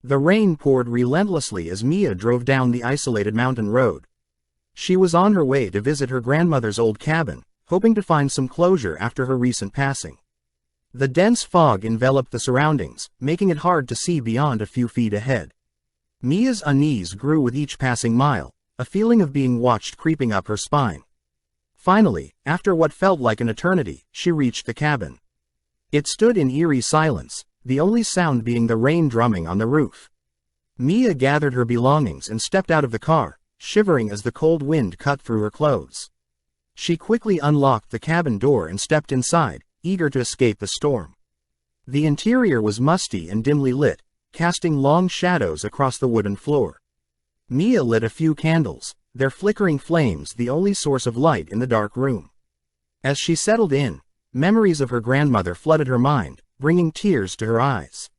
The rain poured relentlessly as Mia drove down the isolated mountain road. She was on her way to visit her grandmother's old cabin, hoping to find some closure after her recent passing. The dense fog enveloped the surroundings, making it hard to see beyond a few feet ahead. Mia's unease grew with each passing mile, a feeling of being watched creeping up her spine. Finally, after what felt like an eternity, she reached the cabin. It stood in eerie silence, the only sound being the rain drumming on the roof. Mia gathered her belongings and stepped out of the car, shivering as the cold wind cut through her clothes. She quickly unlocked the cabin door and stepped inside, eager to escape the storm. The interior was musty and dimly lit, casting long shadows across the wooden floor. Mia lit a few candles, their flickering flames the only source of light in the dark room. As she settled in, memories of her grandmother flooded her mind, bringing tears to her eyes.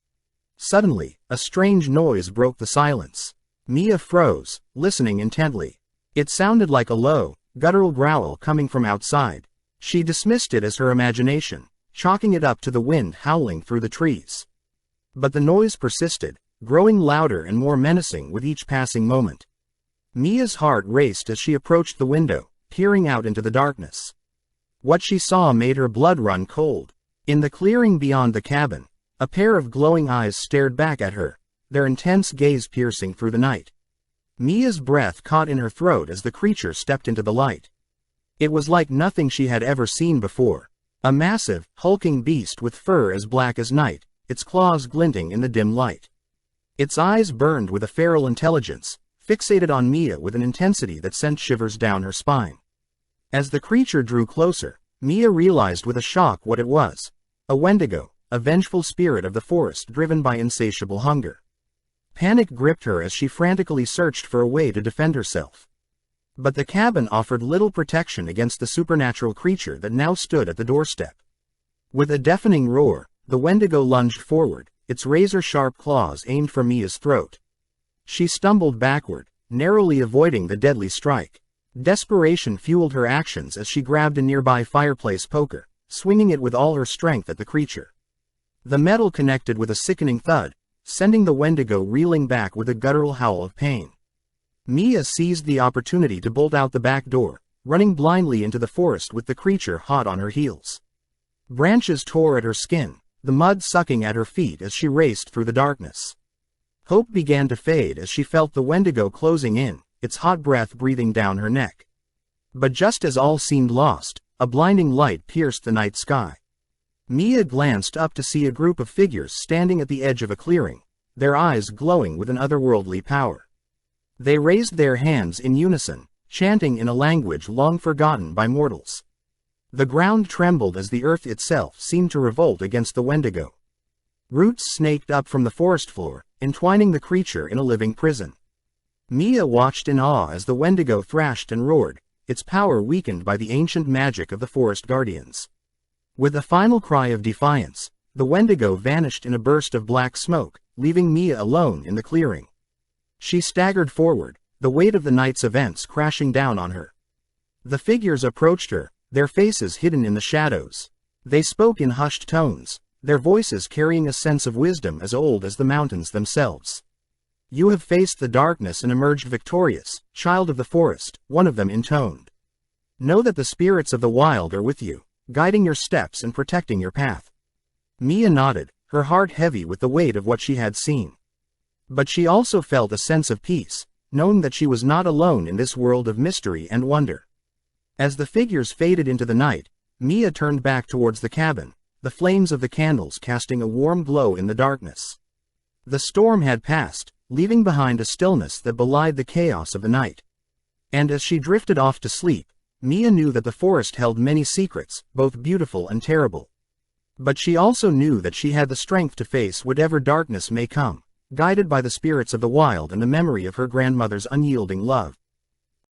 Suddenly, a strange noise broke the silence. Mia froze, listening intently. It sounded like a low, guttural growl coming from outside. She dismissed it as her imagination, chalking it up to the wind howling through the trees. But the noise persisted, growing louder and more menacing with each passing moment. Mia's heart raced as she approached the window, peering out into the darkness. What she saw made her blood run cold. In the clearing beyond the cabin, a pair of glowing eyes stared back at her, their intense gaze piercing through the night. Mia's breath caught in her throat as the creature stepped into the light. It was like nothing she had ever seen before. A massive, hulking beast with fur as black as night, its claws glinting in the dim light. Its eyes burned with a feral intelligence, fixated on Mia with an intensity that sent shivers down her spine. As the creature drew closer, Mia realized with a shock what it was. A Wendigo, a vengeful spirit of the forest driven by insatiable hunger. Panic gripped her as she frantically searched for a way to defend herself. But the cabin offered little protection against the supernatural creature that now stood at the doorstep. With a deafening roar, the Wendigo lunged forward, its razor-sharp claws aimed for Mia's throat. She stumbled backward, narrowly avoiding the deadly strike. Desperation fueled her actions as she grabbed a nearby fireplace poker, swinging it with all her strength at the creature. The metal connected with a sickening thud, sending the Wendigo reeling back with a guttural howl of pain. Mia seized the opportunity to bolt out the back door, running blindly into the forest with the creature hot on her heels. Branches tore at her skin, the mud sucking at her feet as she raced through the darkness. Hope began to fade as she felt the Wendigo closing in, its hot breath breathing down her neck. But just as all seemed lost, a blinding light pierced the night sky. Mia glanced up to see a group of figures standing at the edge of a clearing, their eyes glowing with an otherworldly power. They raised their hands in unison, chanting in a language long forgotten by mortals. The ground trembled as the earth itself seemed to revolt against the Wendigo. Roots snaked up from the forest floor, entwining the creature in a living prison. Mia watched in awe as the Wendigo thrashed and roared, its power weakened by the ancient magic of the forest guardians. With a final cry of defiance, the Wendigo vanished in a burst of black smoke, leaving Mia alone in the clearing. She staggered forward, the weight of the night's events crashing down on her. The figures approached her, their faces hidden in the shadows. They spoke in hushed tones, their voices carrying a sense of wisdom as old as the mountains themselves. "You have faced the darkness and emerged victorious, child of the forest," one of them intoned. "Know that the spirits of the wild are with you, guiding your steps and protecting your path." Mia nodded, her heart heavy with the weight of what she had seen. But she also felt a sense of peace, knowing that she was not alone in this world of mystery and wonder. As the figures faded into the night, Mia turned back towards the cabin, the flames of the candles casting a warm glow in the darkness. The storm had passed, leaving behind a stillness that belied the chaos of the night. And as she drifted off to sleep, Mia knew that the forest held many secrets, both beautiful and terrible. But she also knew that she had the strength to face whatever darkness may come, guided by the spirits of the wild and the memory of her grandmother's unyielding love.